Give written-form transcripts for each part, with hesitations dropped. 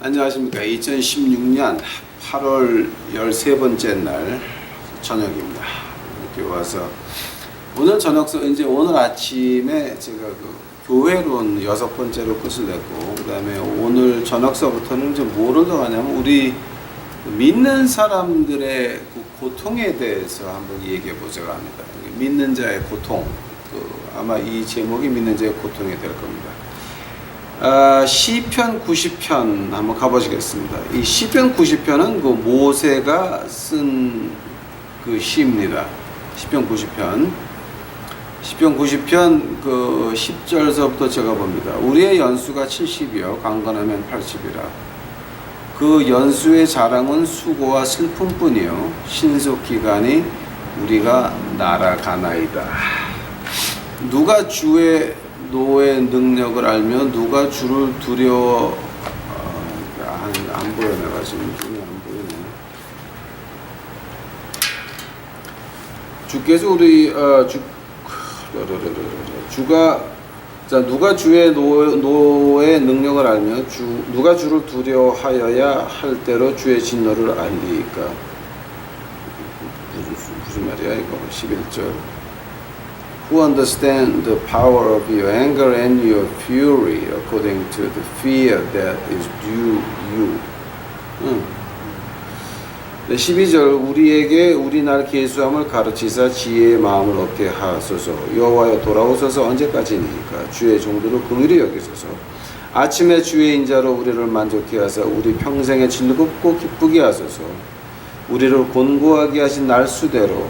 안녕하십니까. 2016년 8월 13번째 날 저녁입니다. 이렇게 와서 오늘 저녁서 이제 오늘 아침에 제가 교회로 6번째로 끝을 냈고, 그 다음에 오늘 저녁서부터는 이제 뭐를 더 하냐면 우리 믿는 사람들의 그 고통에 대해서 한번 얘기해 보자고 합니다. 믿는 자의 고통, 아마 이 제목이 믿는 자의 고통이 될 겁니다. 시편 90편 한번 가보시겠습니다. 이 시편 90편은 그 모세가 쓴 그 시입니다. 시편 90편 그 10절서부터 제가 봅니다. 우리의 연수가 70이요 강건하면 80이라. 그 연수의 자랑은 수고와 슬픔뿐이요 신속기간이 우리가 날아가나이다. 누가 주의 노의 능력을 알며 누가 주를 두려워 안 보여. 내가 지금 눈이 안 보이네. 주께서 우리 주가 자 누가 주의 노의 능력을 알며 누가 주를 두려워하여야 할 대로 주의 진노를 알리까. 무슨 말이야 이거. 11절. Who understand the power of your anger and your fury according to the fear that is due you. 12절. 우리에게 우리 날 계수함을 가르치사 지혜의 마음을 얻게 하소서. 여호와여 돌아오소서. 언제까지니까 주의 종들을 긍휼히 여기소서. 아침에 주의 인자로 우리를 만족케 하사 우리 평생에 즐겁고 기쁘게 하소서. 우리를 곤고하게 하신 날수대로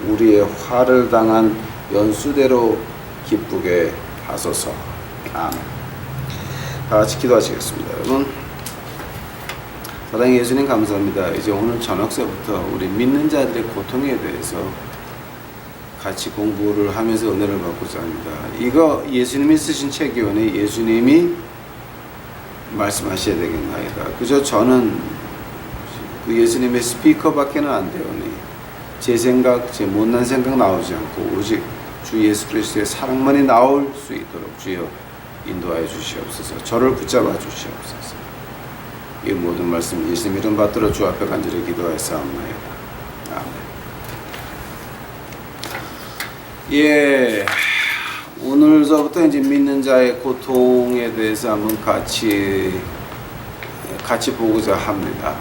우리의 화를 당한 연수대로 기쁘게 하소서. 아멘. 다 같이 기도하시겠습니다. 여러분, 사랑의 예수님 감사합니다. 이제 오늘 저녁서부터 우리 믿는 자들의 고통에 대해서 같이 공부를 하면서 은혜를 받고자 합니다. 이거 예수님이 쓰신 책이오니 예수님이 말씀하셔야 되겠나이다. 그저 저는 그 예수님의 스피커밖에는 안 되오니 제 생각, 제 못난 생각 나오지 않고 오직 주 예수 그리스도의 사랑만이 나올 수 있도록 주여 인도하여 주시옵소서. 저를 붙잡아 주시옵소서. 이 모든 말씀 예수님 이름 받들어 주 앞에 간절히 기도하였사옵나이다. 아멘. 예, 오늘서부터 이제 믿는 자의 고통에 대해서 한번 같이 보고자 합니다.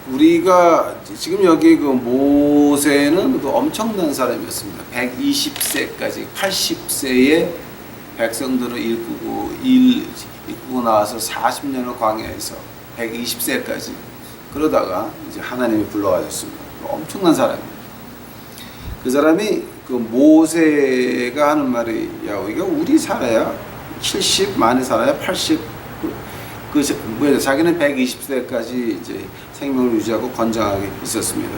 우리가 지금 여기 그 모세는 그 엄청난 사람이었습니다. 120세까지 80세에 백성들을 이끌고 나와서 40년을 광야에서 120세까지 그러다가 이제 하나님이 불러가셨습니다. 엄청난 사람입니다. 그 사람이 그 모세가 하는 말이 야 이거 우리 살아야 70 많이 살아야 80 자기는 120세까지 이제 생명을 유지하고 건장하게 있었습니다.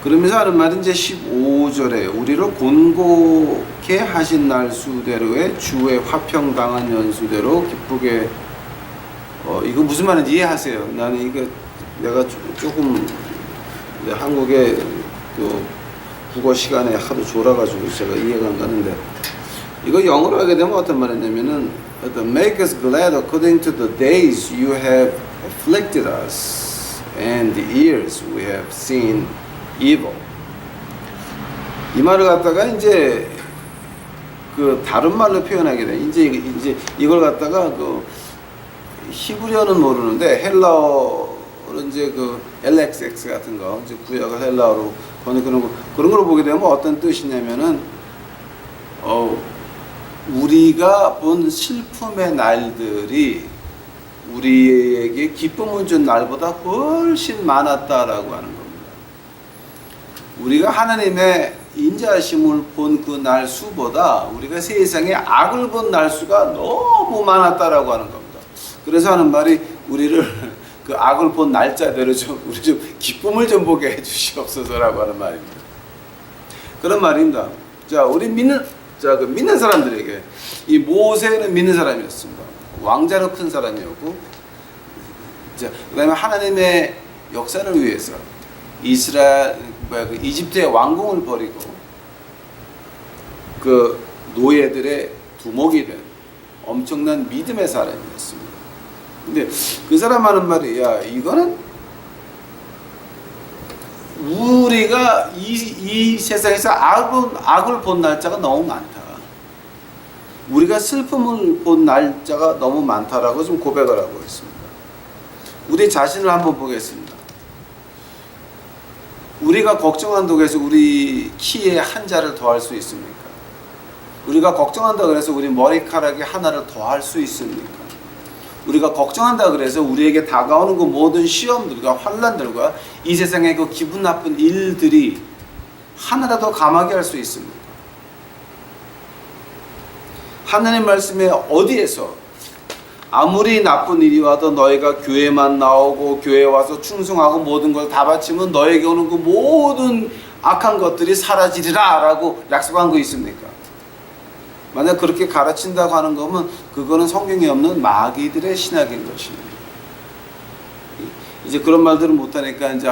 그러면서 하는 말은 이제 15절에 우리를 곤고케 하신 날 수대로의 주의 화평당한 연수대로 기쁘게 이거 무슨 말인지 이해하세요? 나는 이거 내가 조금 한국의 그 국어 시간에 하도 졸아가지고 제가 이해가 안 가는데 이거 영어로 하게 되면 어떤 말이냐면은 make us glad according to the days you have afflicted us and the years we have seen evil. 이 말을 갖다가 이제 그 다른 말로 표현하게 돼. 이제 이걸 갖다가 그 히브리어는 모르는데 헬라어로 이제 그 LXX 같은 거 이제 구약을 헬라어로 번역하는 그런 걸 보게 되면 어떤 뜻이냐면은 우리가 본 슬픔의 날들이 우리에게 기쁨을 준 날보다 훨씬 많았다라고 하는 겁니다. 우리가 하나님의 인자하심을 본 그 날 수보다 우리가 세상에 악을 본 날 수가 너무 많았다라고 하는 겁니다. 그래서 하는 말이 우리를 그 악을 본 날짜대로 우리 좀 기쁨을 좀 보게 해주시옵소서라고 하는 말입니다. 그런 말입니다. 자, 우리 그 믿는 사람들에게 이 모세는 믿는 사람이었습니다. 왕자로 큰 사람이었고, 그다음에 하나님의 역사를 위해서 이집트의 왕궁을 버리고 그 노예들의 두목이 된 엄청난 믿음의 사람이었습니다. 근데 그 사람 하는 말이, 야, 이거는 우리가 이 세상에서 악을 본 날짜가 너무 많다. 우리가 슬픔을 본 날짜가 너무 많다라고 좀 고백을 하고 있습니다. 우리 자신을 한번 보겠습니다. 우리가 걱정한다고 해서 우리 키에 한 자를 더할 수 있습니까? 우리가 걱정한다고 해서 우리 머리카락에 하나를 더할 수 있습니까? 우리가 걱정한다고 그래서 우리에게 다가오는 그 모든 시험들과 환난들과 이 세상의 그 기분 나쁜 일들이 하나라도 감하게 할 수 있습니까? 하나님 말씀에 어디에서 아무리 나쁜 일이 와도 너희가 교회만 나오고 교회에 와서 충성하고 모든 걸 다 바치면 너에게 오는 그 모든 악한 것들이 사라지리라 라고 약속한 거 있습니까? 만약 그렇게 가르친다고 하는 거면 그거는 성경에 없는 마귀들의 신학인 것입니다. 이제 그런 말들을 못하니까 이제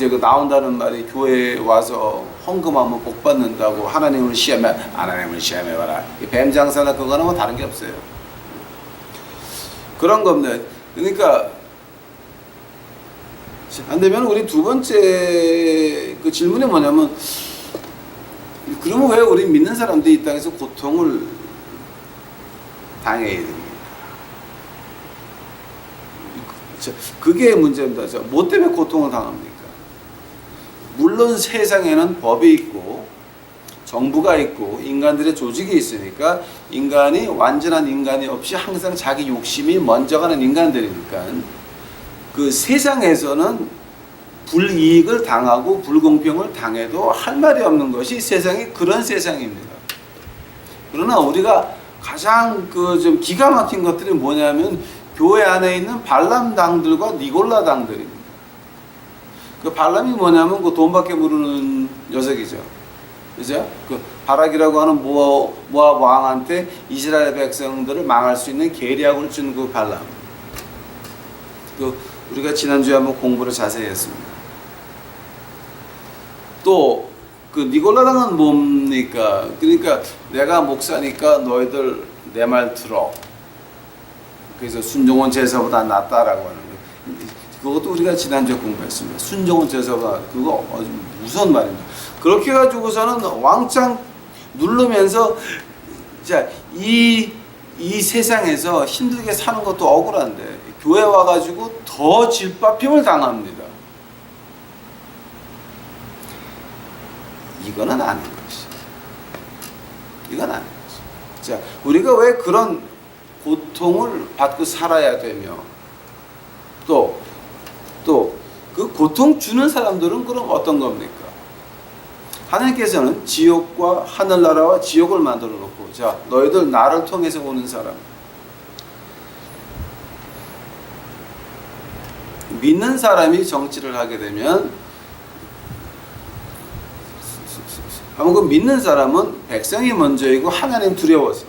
그 나온다는 말이 교회에 와서 헌금하면 복 받는다고 하나님을 시험해봐라. 뱀 장사나 그거는 뭐 다른 게 없어요. 그런 겁니다. 그러니까 안 되면 우리 두 번째 그 질문이 뭐냐면, 그러면 왜 우리 믿는 사람들이 이 땅에서 고통을 당해야 됩니까? 그게 문제입니다. 뭐 때문에 고통을 당합니까? 물론 세상에는 법이 있고 정부가 있고 인간들의 조직이 있으니까 인간이 완전한 인간이 없이 항상 자기 욕심이 먼저 가는 인간들이니까 그 세상에서는 불이익을 당하고 불공평을 당해도 할 말이 없는 것이 세상이 그런 세상입니다. 그러나 우리가 가장 그 좀 기가 막힌 것들이 뭐냐면 교회 안에 있는 발람당들과 니골라당들입니다. 그 발람이 뭐냐면 그 돈밖에 모르는 녀석이죠. 그죠? 그 바락이라고 하는 모압 왕한테 이스라엘 백성들을 망할 수 있는 계략을 준 그 발람. 그 우리가 지난주에 한번 공부를 자세히 했습니다. 또 그 니골라당은 뭡니까? 그러니까 내가 목사니까 너희들 내 말 들어. 그래서 순종원 제사보다 낫다라고 하는 거예요. 그것도 우리가 지난주에 공부했습니다. 순종원 제사보다, 그거 아주 무서운 말입니다. 그렇게 해가지고서는 왕창 누르면서, 자, 이 세상에서 힘들게 사는 것도 억울한데 교회 와가지고 더 질밥힘을 당합니다. 이거는 아닌 것이죠. 이건 아닌 것이죠. 자, 우리가 왜 그런 고통을 받고 살아야 되며, 또 그 고통 주는 사람들은 그럼 어떤 겁니까? 하나님께서는 지옥과 하늘나라와 지옥을 만들어 놓고, 자, 너희들 나를 통해서 오는 사람, 믿는 사람이 정치를 하게 되면, 아무 그 믿는 사람은 백성이 먼저이고 하나님 두려워서,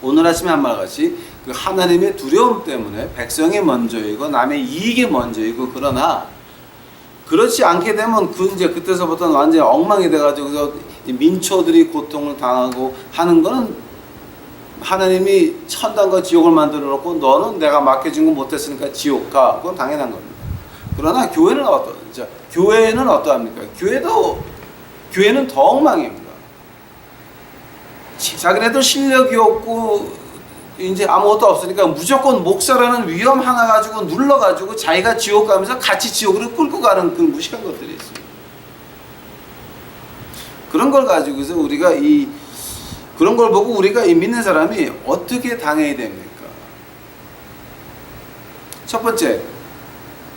오늘 아침에 한 말같이 그 하나님의 두려움 때문에 백성이 먼저이고 남의 이익이 먼저이고, 그러나 그렇지 않게 되면 이제 그때서부터는 완전히 엉망이 돼가지고 민초들이 고통을 당하고 하는 거는 하나님이 천당과 지옥을 만들어 놓고 너는 내가 맡겨준 거 못했으니까 지옥 가. 그건 당연한 겁니다. 그러나 교회는 교회는 어떠합니까? 교회는 더 엉망입니다. 자기네들 실력이 없고 이제 아무것도 없으니까 무조건 목사라는 위험 하나 가지고 눌러가지고 자기가 지옥 가면서 같이 지옥으로 끌고 가는 그 무식한 것들이 있습니다. 그런 걸 가지고서 그런 걸 보고 우리가 이 믿는 사람이 어떻게 당해야 됩니까? 첫 번째,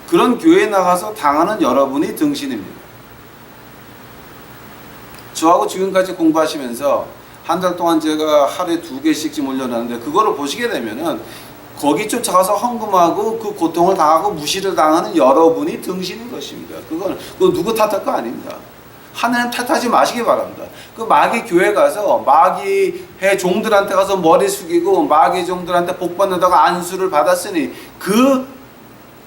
그런 교회에 나가서 당하는 여러분이 등신입니다. 저하고 지금까지 공부하시면서 한 달 동안 제가 하루에 2개씩쯤 올려놨는데, 그거를 보시게 되면은 거기 쫓아가서 헌금하고 그 고통을 당하고 무시를 당하는 여러분이 등신인 것입니다. 그거 누구 탓할 거 아닙니다. 하나님 탓하지 마시기 바랍니다. 그 마귀 교회 가서 마귀의 종들한테 가서 머리 숙이고 마귀 종들한테 복 받는다고 안수를 받았으니 그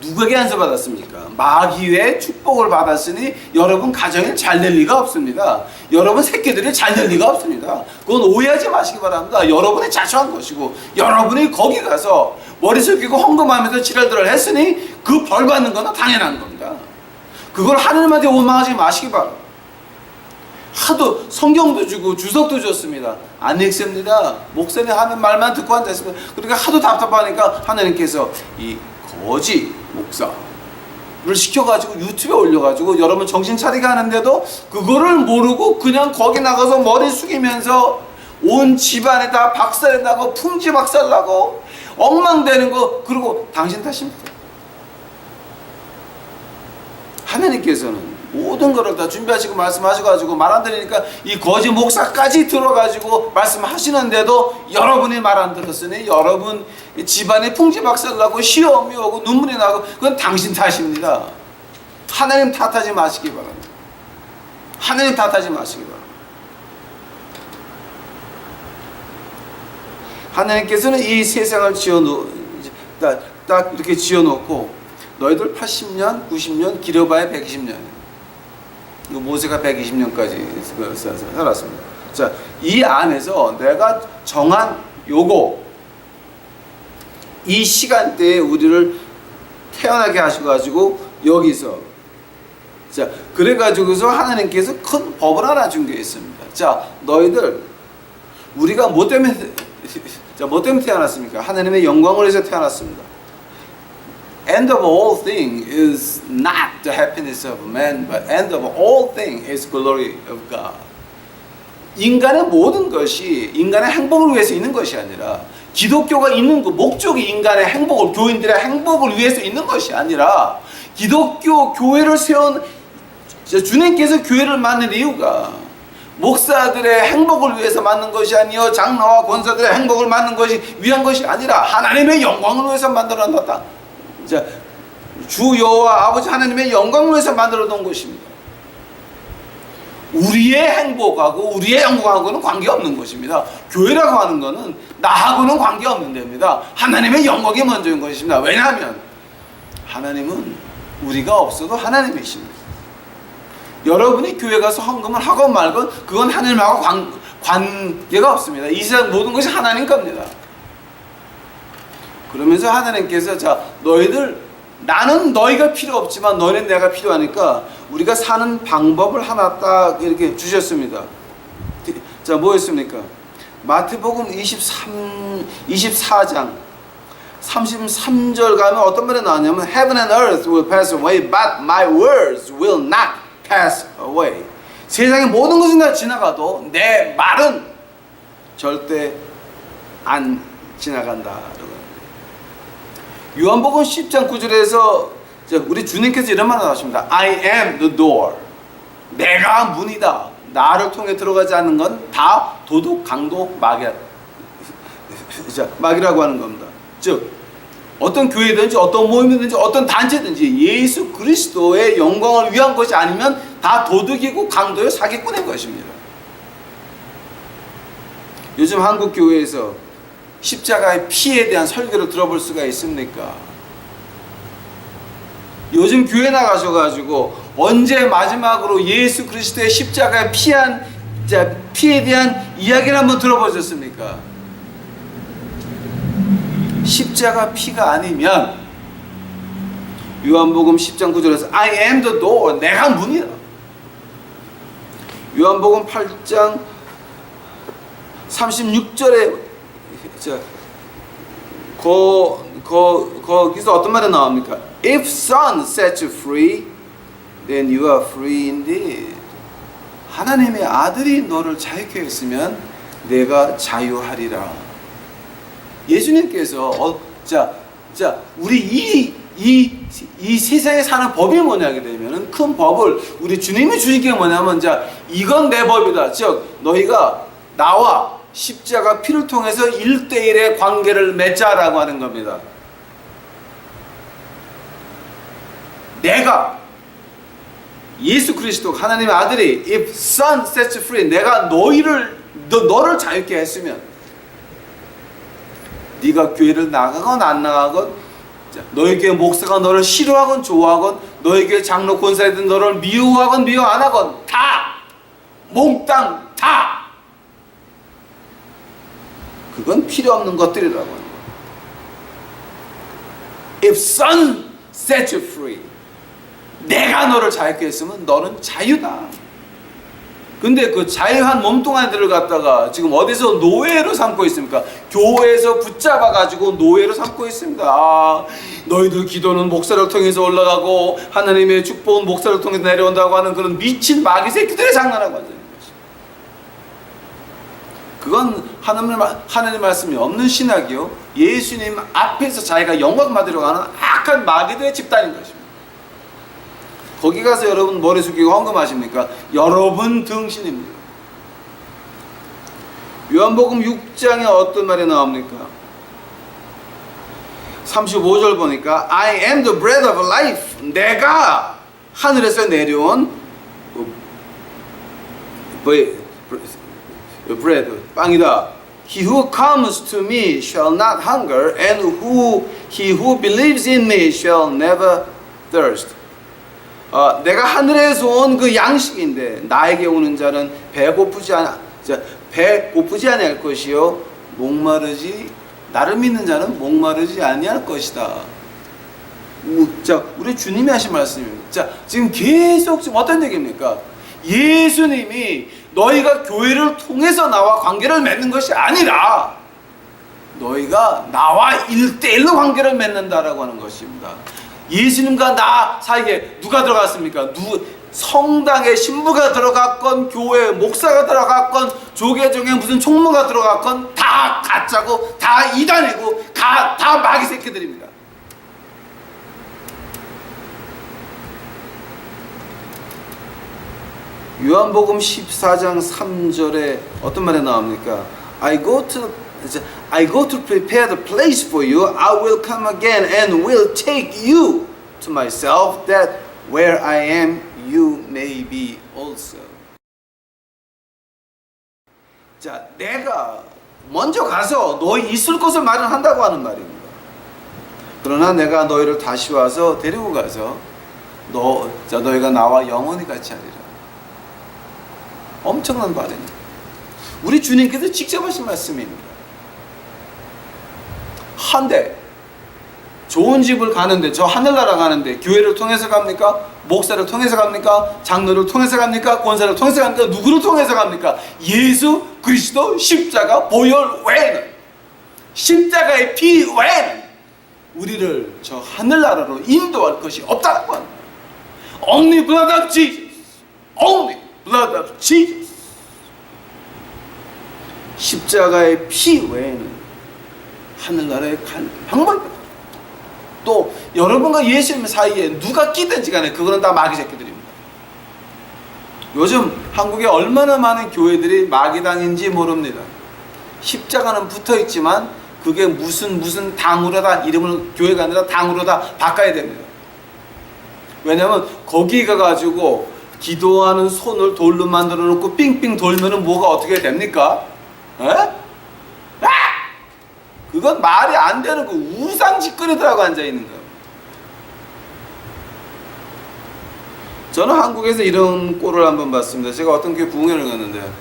누구에게 안수받았습니까? 마귀의 축복을 받았으니 여러분 가정이 잘 될 리가 없습니다. 여러분 새끼들이 잘 될 리가 없습니다. 그건 오해하지 마시기 바랍니다. 여러분이 자초한 것이고 여러분이 거기 가서 머리 숙이고 헌금하면서 지랄들을 했으니 그 벌 받는 건 당연한 겁니다. 그걸 하나님한테 원망하지 마시기 바랍니다. 하도 성경도 주고 주석도 줬습니다. 안 읽습니다. 목사님 하는 말만 듣고 앉아있습니다. 그러니까 하도 답답하니까 하나님께서 이 거지 목사를 시켜가지고 유튜브에 올려가지고 여러분 정신 차리게 하는데도 그거를 모르고 그냥 거기 나가서 머리 숙이면서 온 집안에 다 박살나고 풍지 박살나고 엉망되는 거, 그리고 당신 탓입니다. 하나님께서는 모든 것을 다 준비하시고 말씀하셔가지고 말 안 들으니까 이 거지 목사까지 들어가지고 말씀하시는데도 여러분이 말 안 들었으니 여러분 집안에 풍지박살나고 시험이 오고 눈물이 나고 그건 당신 탓입니다. 하나님 탓하지 마시기 바랍니다. 하나님 탓하지 마시기 바랍니다. 하나님께서는 이 세상을 딱 이렇게 지어놓고 너희들 80년, 90년, 길어봐야 120년. 모세가 120년까지 살았습니다. 자, 이 안에서 내가 정한 이 시간대에 우리를 태어나게 하셔가지고 여기서 자, 그래가지고서 하나님께서 큰 법을 하나 준 게 있습니다. 자, 너희들 우리가 뭐 때문에 태어났습니까? 하나님의 영광을 위해서 태어났습니다. End of all thing is not the happiness of man, but end of all thing is glory of God. 인간의 모든 것이 인간의 행복을 위해서 있는 것이 아니라 기독교가 있는 그 목적이 인간의 행복을, 교인들의 행복을 위해서 있는 것이 아니라 기독교 교회를 세운 주님께서 교회를 만든 이유가 목사들의 행복을 위해서 만든 것이 아니요 장로와 권사들의 행복을 만든 것이 위한 것이 아니라 하나님의 영광을 위해서 만들어 놨다. 자, 주 여호와 아버지 하나님의 영광을 위해서 만들어 놓은 것입니다. 우리의 행복하고 우리의 영광하고는 관계없는 것입니다. 교회라고 하는 것은 나하고는 관계없는 데입니다. 하나님의 영광이 먼저인 것입니다. 왜냐하면 하나님은 우리가 없어도 하나님이십니다. 여러분이 교회 가서 헌금을 하건 말건 그건 하나님하고 관계가 없습니다. 이 세상 모든 것이 하나님 겁니다. 그러면서 하나님께서 자, 나는 너희가 필요 없지만 너희는 내가 필요하니까 우리가 사는 방법을 하나 딱 이렇게 주셨습니다. 자, 뭐였습니까? 마태복음 24장 33절 가면 어떤 말이 나왔냐면 Heaven and earth will pass away, but my words will not pass away. 세상의 모든 것이 다 지나가도 내 말은 절대 안 지나간다. 요한복음 10장 9절에서 우리 주님께서 이런 말을 하십니다. I am the door. 내가 문이다. 나를 통해 들어가지 않는 건 다 도둑, 강도, 마귀라고 하는 겁니다. 즉 어떤 교회든지 어떤 모임이든지 어떤 단체든지 예수 그리스도의 영광을 위한 것이 아니면 다 도둑이고 강도의 사기꾼인 것입니다. 요즘 한국 교회에서 십자가의 피에 대한 설교를 들어볼 수가 있습니까? 요즘 교회 나가셔가지고 언제 마지막으로 예수 그리스도의 십자가의 피에 대한 이야기를 한번 들어보셨습니까? 십자가 피가 아니면 요한복음 10장 9절에서 I am the door. 내가 문이다. 요한복음 8장 36절에 거기서 어떤 말이 나옵니까? If Son sets you free, then you are free indeed. 하나님의 아들이 너를 자유케 했으면 내가 자유하리라. 예수님께서 우리 이 세상에 사는 법이 뭐냐게 되면은 큰 법을 우리 주님이 주신 게 뭐냐면 이건 내 법이다. 즉 너희가 나와 십자가 피를 통해서 1대1의 관계를 맺자라고 하는 겁니다. 내가 예수 그리스도 하나님의 아들이 If Son sets you free, 내가 너를 자유케 했으면 네가 교회를 나가건 안 나가건 너희 교회 목사가 너를 싫어하건 좋아하건, 너희 교회 장로 권사이든 너를 미워하건 미워 안 하건 다 몽땅 다 그건 필요 없는 것들이라고 하는 거예요. If Son set you free, 내가 너를 자유케 했으면 너는 자유다. 근데 그 자유한 몸뚱아리들을 갖다가 지금 어디서 노예로 삼고 있습니까? 교회에서 붙잡아가지고 노예로 삼고 있습니다. 아, 너희들 기도는 목사를 통해서 올라가고 하나님의 축복은 목사를 통해서 내려온다고 하는 그런 미친 마귀 새끼들의 장난하고 앉아 있는 것입니다. 그건 하나님 말씀이 없는 신학이요, 예수님 앞에서 자기가 영광 받으려고 하는 악한 마귀들의 집단인 것입니다. 거기 가서 여러분 머리 숙이고 헌금하십니까? 여러분 등신입니다. 요한복음 6장에 어떤 말이 나옵니까? 35절 보니까 I am the bread of life. 내가 하늘에서 내려온 bread, 빵이다. He who comes to me shall not hunger, and he who believes in me shall never thirst. 내가 하늘에서 온 그 양식인데 나에게 오는 자는 배고프지 아니할 것이요 나를 믿는 자는 목마르지 아니할 것이다. 자, 우리 주님이 하신 말씀입니다. 자, 지금 계속 지금 어떤 얘기입니까? 예수님이 너희가 교회를 통해서 나와 관계를 맺는 것이 아니라 너희가 나와 1대1로 관계를 맺는다라고 하는 것입니다. 예수님과 나 사이에 누가 들어갔습니까? 성당에 신부가 들어갔건 교회 목사가 들어갔건 조계 중에 무슨 총무가 들어갔건 다 가짜고 다 이단이고 다 마귀 새끼들입니다. 요한복음 14장 3절에 어떤 말이 나옵니까? I go to prepare the place for you. I will come again and will take you to myself, that where I am, you may be also. 자, 내가 먼저 가서 너희 있을 곳을 마련한다고 하는 말입니다. 그러나 내가 너희를 다시 와서 데리고 가서 너희가 나와 영원히 같이 하리라. 엄청난 말입니다. 우리 주님께서 직접 하신 말씀입니다. 한데 좋은 집을 가는데, 저 하늘나라 가는데 교회를 통해서 갑니까? 목사를 통해서 갑니까? 장로를 통해서 갑니까? 권사를 통해서 갑니까? 누구를 통해서 갑니까? 예수 그리스도 십자가 보혈 외에는, 십자가의 피 외에는 우리를 저 하늘나라로 인도할 것이 없다고 합니다. Only blood of Jesus. Only blood of Jesus. 십자가의 피 외에는 하늘나라에 갈 방법이 없다. 또 여러분과 예수님 사이에 누가 끼든지 간에 그거는 다 마귀 새끼들입니다. 요즘 한국에 얼마나 많은 교회들이 마귀당인지 모릅니다. 십자가는 붙어있지만 그게 무슨 당으로 다 이름을 교회가 아니라 당으로 다 바꿔야 됩니다. 왜냐하면 거기 가가지고 기도하는 손을 돌로 만들어 놓고 삥삥 돌면은 뭐가 어떻게 됩니까? 그건 말이 안 되는 거, 우상 짓거리들하고 앉아 있는 거예요. 저는 한국에서 이런 꼴을 한번 봤습니다. 제가 어떤 교회 부흥회를 갔는데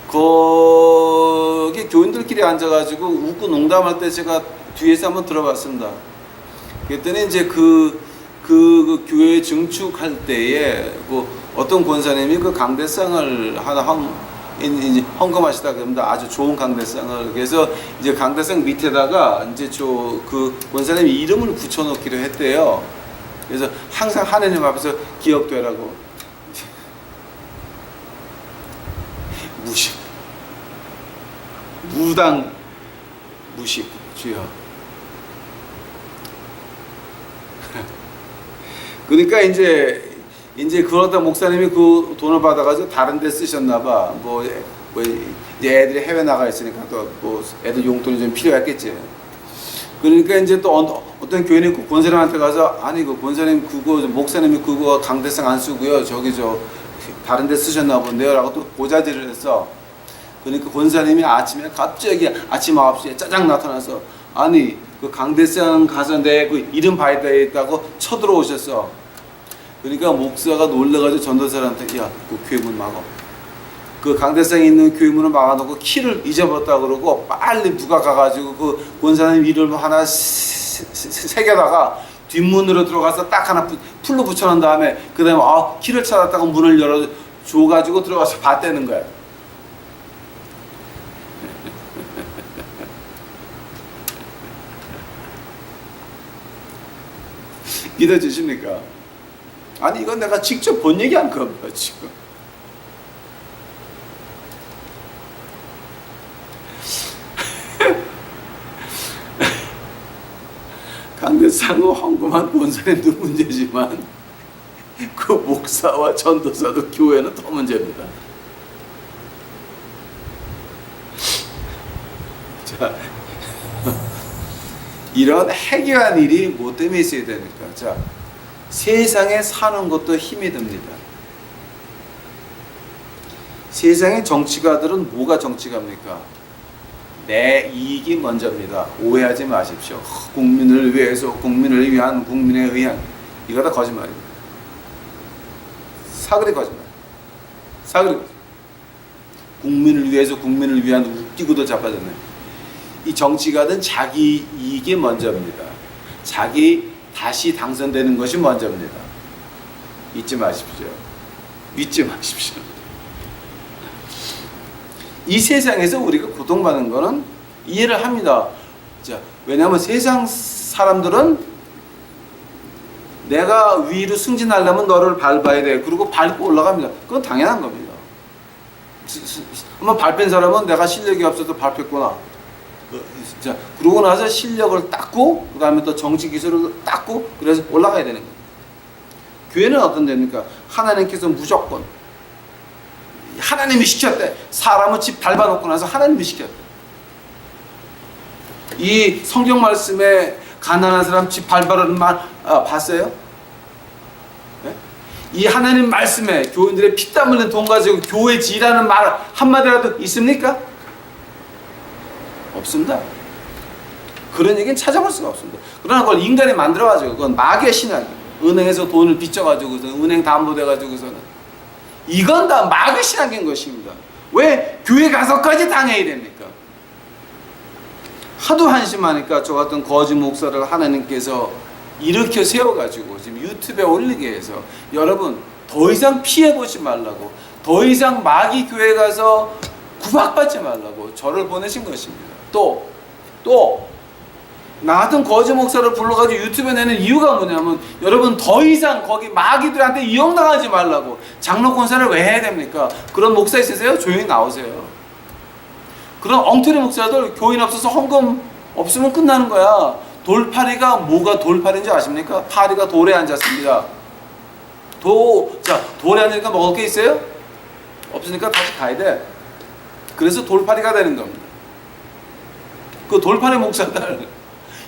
거기 교인들끼리 앉아가지고 웃고 농담할 때 제가 뒤에서 한번 들어봤습니다. 그랬더니 이제 그 교회 증축할 때에 어떤 권사님이 그 강대상을 하나 이제 헌금하시다 그럽니다. 아주 좋은 강대상을. 그래서 이제 강대상 밑에다가 이제 그 권사님이 이름을 붙여놓기로 했대요. 그래서 항상 하나님 앞에서 기억되라고. 무식, 무당, 무식, 주여. 그러니까 이제 그러다 목사님이 그 돈을 받아가지고 다른 데 쓰셨나봐. 이제 애들이 해외 나가 있으니까 또 애들 용돈이 좀 필요했겠지. 그러니까 이제 또 어떤 교인이 그 권사님한테 가서, 아니 그 권사님 목사님이 그거 강대상 안 쓰고요, 다른 데 쓰셨나 본데요 라고 또 고자질을 했어. 그러니까 권사님이 갑자기 아침 9시에 짜장 나타나서, 아니 그 강대상 가서 내 그 이름 바이다에 있다고 쳐들어오셨어. 그러니까 목사가 놀래가지고 전도사한테 야 그 교회 문 막아. 그 강대상에 있는 교회 문을 막아놓고 키를 잊어버렸다 그러고 빨리 누가 가가지고 그 권사님 이름 하나 새겨다가 뒷문으로 들어가서 딱 하나 풀로 붙여놓은 다음에 그 다음에 키를 찾았다고 문을 열어줘가지고 들어가서 봤다는 거야. 믿어지십니까? 아니 이건 내가 직접 본 얘기한 겁니다 지금. 강대상은 헌금한 본사님도 문제지만 그 목사와 전도사도 교회는 더 문제입니다. 자, 이런 해결한 일이 뭐 때문에 있어야 됩니까? 자, 세상에 사는 것도 힘이 듭니다. 세상의 정치가들은 뭐가 정치가입니까? 내 이익이 먼저입니다. 오해하지 마십시오. 국민을 위해서, 국민을 위한, 국민에 의한, 이거 다 거짓말입니다. 사그리 거짓말. 사그리 거짓말. 국민을 위해서, 국민을 위한 웃기고도 자빠졌네. 이 정치가는 자기 이익이 먼저입니다. 자기 다시 당선되는 것이 먼저입니다. 잊지 마십시오. 믿지 마십시오. 이 세상에서 우리가 고통받는 거는 이해를 합니다. 자, 왜냐하면 세상 사람들은 내가 위로 승진하려면 너를 밟아야 돼. 그리고 밟고 올라갑니다. 그건 당연한 겁니다. 한번 밟힌 사람은 내가 실력이 없어서 밟혔구나. 자, 그러고 나서 실력을 닦고 그 다음에 또 정치 기술을 닦고 그래서 올라가야 되는 거예요. 교회는 어떤 데입니까? 하나님께서 무조건 하나님이 시켰대. 사람은 집 밟아놓고 나서 하나님이 시켰대. 이 성경 말씀에 가난한 사람 집 밟아라는 말 봤어요? 네? 이 하나님 말씀에 교인들의 피땀 흘린 돈 가지고 교회 지라는 말 한마디라도 있습니까? 없습니다. 그런 얘기는 찾아볼 수가 없습니다. 그러나 그걸 인간이 만들어가지고 그건 마귀의 신앙이에요. 은행에서 돈을 빚져가지고서 은행 담보돼가지고서는 이건 다 마귀의 신앙인 것입니다. 왜 교회 가서까지 당해야 됩니까? 하도 한심하니까 저 같은 거짓 목사를 하나님께서 일으켜 세워가지고 지금 유튜브에 올리게 해서 여러분 더 이상 피해보지 말라고, 더 이상 마귀 교회 가서 구박받지 말라고 저를 보내신 것입니다. 또 나 같은 거짓 목사를 불러가지고 유튜브에 내는 이유가 뭐냐면 여러분 더 이상 거기 마귀들한테 이용당하지 말라고. 장로 권사를 왜 해야 됩니까? 그런 목사 있으세요? 조용히 나오세요. 그런 엉터리 목사들 교인 없어서 헌금 없으면 끝나는 거야. 돌파리가 뭐가 돌파리인지 아십니까? 파리가 돌에 앉았습니다. 돌에 앉으니까 먹을 게 있어요? 없으니까 다시 가야 돼. 그래서 돌파리가 되는 겁니다. 그 돌파리 목사들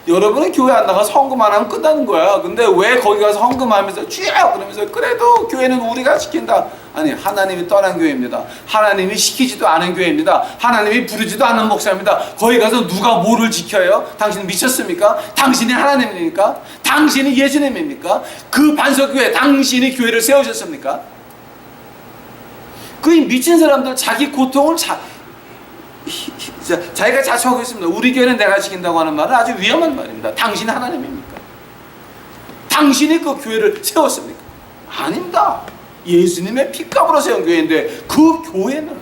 여러분은 교회 안 나가서 헌금 안 하면 끝나는 거야. 근데 왜 거기 가서 헌금하면서 주여 그러면서 그래도 교회는 우리가 시킨다. 아니 하나님이 떠난 교회입니다. 하나님이 시키지도 않은 교회입니다. 하나님이 부르지도 않은 목사입니다. 거기 가서 누가 뭐를 지켜요? 당신 미쳤습니까? 당신이 하나님입니까? 당신이 예수님입니까? 그 반석교회 당신이 교회를 세우셨습니까? 그 미친 사람들 자기 고통을 자기가 자초하고 있습니다. 우리 교회는 내가 지킨다고 하는 말은 아주 위험한 말입니다. 당신이 하나님입니까? 당신이 그 교회를 세웠습니까? 아닙니다. 예수님의 피값으로 세운 교회인데 그 교회는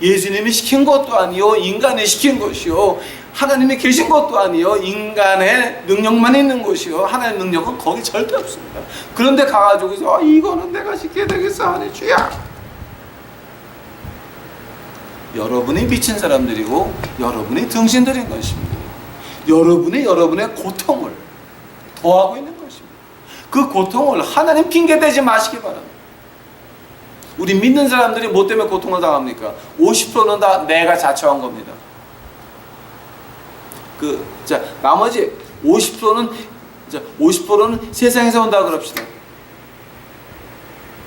예수님이 시킨 것도 아니요 인간이 시킨 것이요 하나님이 계신 것도 아니요 인간의 능력만 있는 것이요 하나님의 능력은 거기 절대 없습니다. 그런데 가가지고서 이거는 내가 시켜야 되겠어 하니 주야. 여러분이 미친 사람들이고 여러분이 등신들인 것입니다. 여러분의 고통을 더하고 있는 것입니다. 그 고통을 하나님 핑계대지 마시기 바랍니다. 우리 믿는 사람들이 뭐 때문에 고통을 당합니까? 50%는 다 내가 자초한 겁니다. 나머지 50%는 세상에서 온다 그럽시다.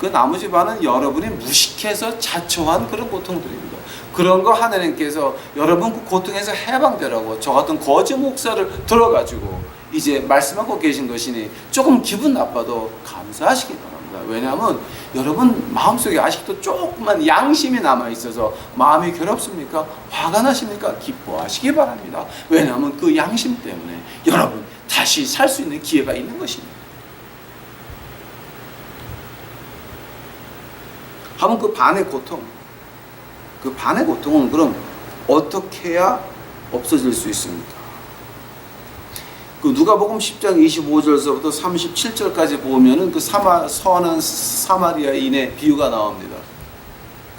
그 나머지 반은 여러분이 무식해서 자초한 그런 고통들입니다. 그런 거 하나님께서 여러분 그 고통에서 해방되라고 저 같은 거짓 목사를 들어가지고 이제 말씀하고 계신 것이니 조금 기분 나빠도 감사하시기 바랍니다. 왜냐하면 여러분 마음속에 아직도 조금만 양심이 남아있어서 마음이 괴롭습니까? 화가 나십니까? 기뻐하시기 바랍니다. 왜냐하면 그 양심 때문에 여러분 다시 살 수 있는 기회가 있는 것입니다. 한번 그 반의 고통, 그 반의 고통은 그럼 어떻게 해야 없어질 수 있습니까? 그 누가복음 10장 25절서부터 37절까지 보면은 그 선한 사마리아인의 비유가 나옵니다.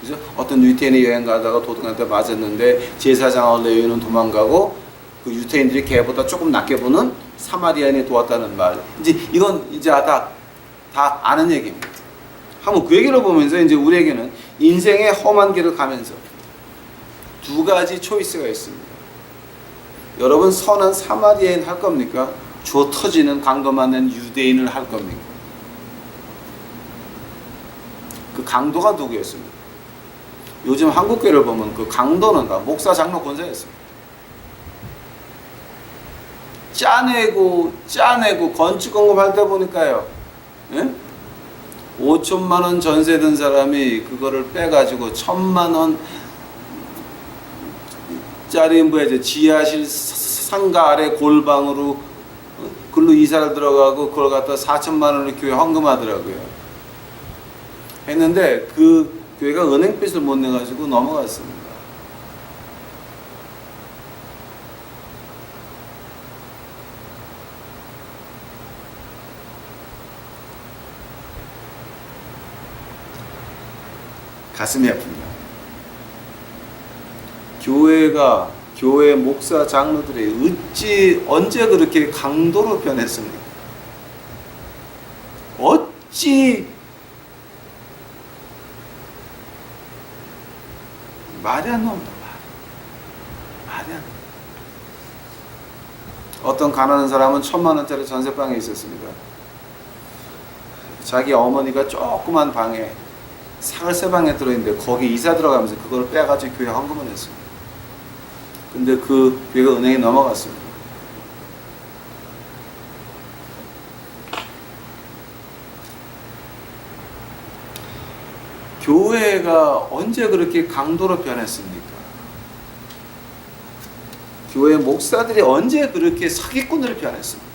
그죠? 어떤 유태인이 여행 가다가 도둑한테 맞았는데 제사장하고 레위인은 도망가고 그 유태인들이 걔보다 조금 낮게 보는 사마리아인이 도왔다는 말. 이제 이건 이제 다 아는 얘기입니다. 한번 그 얘기를 보면서 이제 우리에게는 인생의 험한 길을 가면서 두 가지 초이스가 있습니다. 여러분 선한 사마리아인 할 겁니까? 주어 터지는 강도 많은 유대인을 할 겁니까? 그 강도가 누구였습니까? 요즘 한국교회를 보면 그 강도는 다 목사, 장로, 권사였습니다. 짜내고 건축 공급할 때 보니까요, 예? 5천만 원 전세 든 사람이 그거를 빼가지고 1,000만 원 짜리 이제 지하실 상가 아래 골방으로 글로 이사를 들어가고 그걸 갖다 4천만 원을 교회 헌금하더라고요. 했는데 그 교회가 은행빚을 못 내가지고 넘어갔습니다. 가슴이 아픕니다. 교회 목사 장로들이 언제 그렇게 강도로 변했습니까? 어찌 말이 안 나온다. 말이 안 나온다. 어떤 가난한 사람은 1,000만 원짜리 전세방에 있었습니다. 자기 어머니가 조그만 방에 사글세 방에 들어있는데 거기 이사 들어가면서 그걸 빼가지고 교회 헌금을 했습니다. 근데 그 교회가 은행에 넘어갔습니다. 교회가 언제 그렇게 강도로 변했습니까? 교회 목사들이 언제 그렇게 사기꾼으로 변했습니까?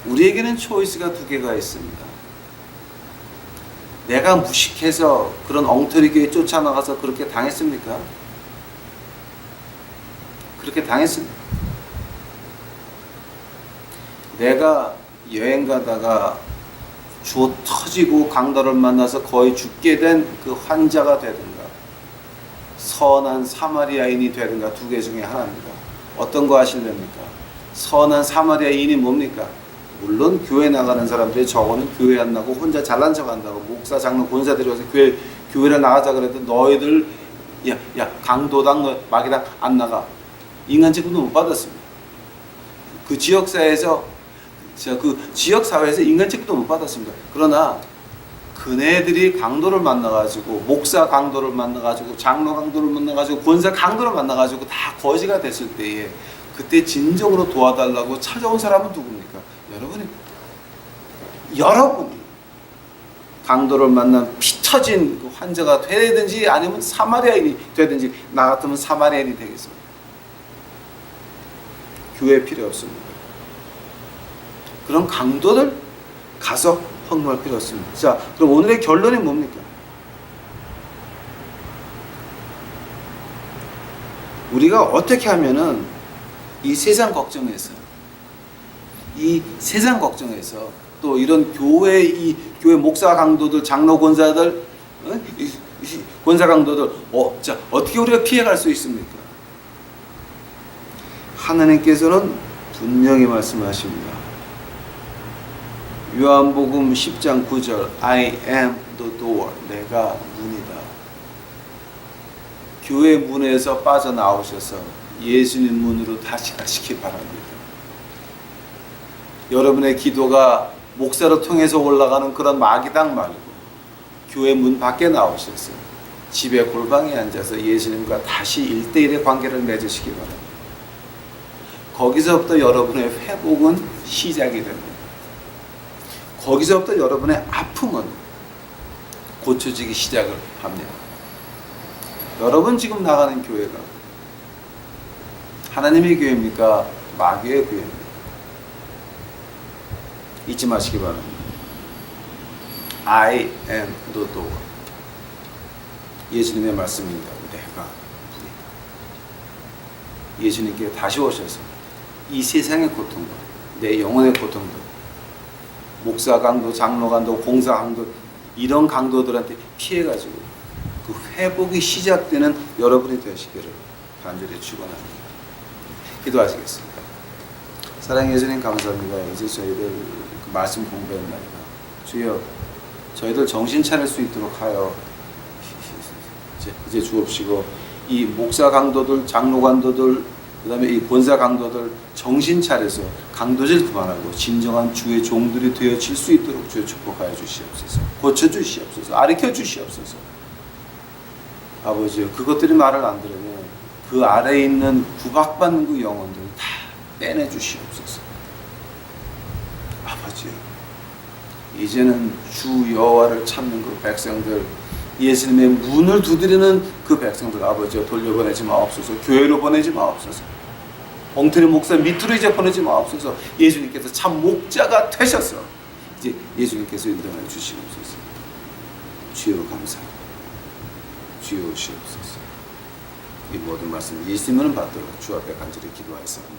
우리에게는 초이스가 두 개가 있습니다. 내가 무식해서 그런 엉터리 교회 쫓아나가서 그렇게 당했습니까? 그렇게 당했습니까? 내가 여행 가다가 주어 터지고 강도를 만나서 거의 죽게 된 그 환자가 되든가 선한 사마리아인이 되든가 두 개 중에 하나입니다. 어떤 거 하실랍니까? 선한 사마리아인이 뭡니까? 물론 교회 나가는 사람들이 저거는 교회 안 나고 혼자 잘난 척 한다고 목사, 장로, 권사들이 와서 교회를 나가자 그래도 너희들 야 강도당 마귀당 안 나가. 인간 취급도 못 받았습니다. 그 지역사회에서 인간 취급도 못 받았습니다. 그러나 그네들이 강도를 만나가지고 목사 강도를 만나가지고 장로 강도를 만나가지고 권사 강도를 만나가지고 다 거지가 됐을 때에 그때 진정으로 도와달라고 찾아온 사람은 누굽니까? 여러분이 강도를 만난 피 터진 그 환자가 되든지 아니면 사마리아인이 되든지 나 같으면 사마리아인이 되겠습니다. 교회 필요 없습니다. 그런 강도들 가서 헌금할 필요 없습니다. 자, 그럼 오늘의 결론이 뭡니까? 우리가 어떻게 하면은 이 세상 걱정에서 또 이런 교회 목사 강도들, 장로 권사들, 권사 강도들 어떻게 우리가 피해갈 수 있습니까? 하나님께서는 분명히 말씀하십니다. 요한복음 10장 9절 I am the door. 내가 문이다. 교회 문에서 빠져나오셔서 예수님 문으로 다시 가시기 바랍니다. 여러분의 기도가 목사로 통해서 올라가는 그런 마귀당 말고 교회 문 밖에 나오셔서 집에 골방에 앉아서 예수님과 다시 1대1의 관계를 맺으시기 바랍니다. 거기서부터 여러분의 회복은 시작이 됩니다. 거기서부터 여러분의 아픔은 고쳐지기 시작을 합니다. 여러분 지금 나가는 교회가 하나님의 교회입니까? 마귀의 교회입니까? 잊지 마시기 바랍니다. I am the door. 예수님의 말씀입니다. 내가 예수님께 다시 오셔서 이 세상의 고통과 내 영혼의 고통도, 목사 강도, 장로 강도, 공사 강도, 이런 강도들한테 피해가지고 그 회복이 시작되는 여러분이 되시기를 간절히 축원합니다. 기도하시겠습니다. 사랑의 예수님 감사합니다. 이제 저희들 그 말씀 공부했나이다. 주여, 저희들 정신 차릴 수 있도록 하여 이제 주옵시고, 이 목사 강도들, 장로 강도들, 그 다음에 이 권사 강도들 정신 차려서 강도질 그만하고 진정한 주의 종들이 되어질 수 있도록 주여 축복하여 주시옵소서. 고쳐주시옵소서. 가르쳐 주시옵소서. 아버지요, 그것들이 말을 안 들으면 그 아래에 있는 구박받는 그 영혼들 다 빼내 주시옵소서. 아버지요, 이제는 주 여호와를 찾는 그 백성들, 예수님의 문을 두드리는 그 백성들 아버지요, 돌려보내지 마옵소서. 교회로 보내지 마옵소서. 엉터리 목사 밑으로 이제 보내지 마옵소서. 예수님께서 참 목자가 되셔서 이제 예수님께서 인도하여 주시옵소서. 주여 감사합니다. 주여 오시옵소서. 이 모든 말씀 예수님을 받들어 주 앞에 간절히 기도하였습니다.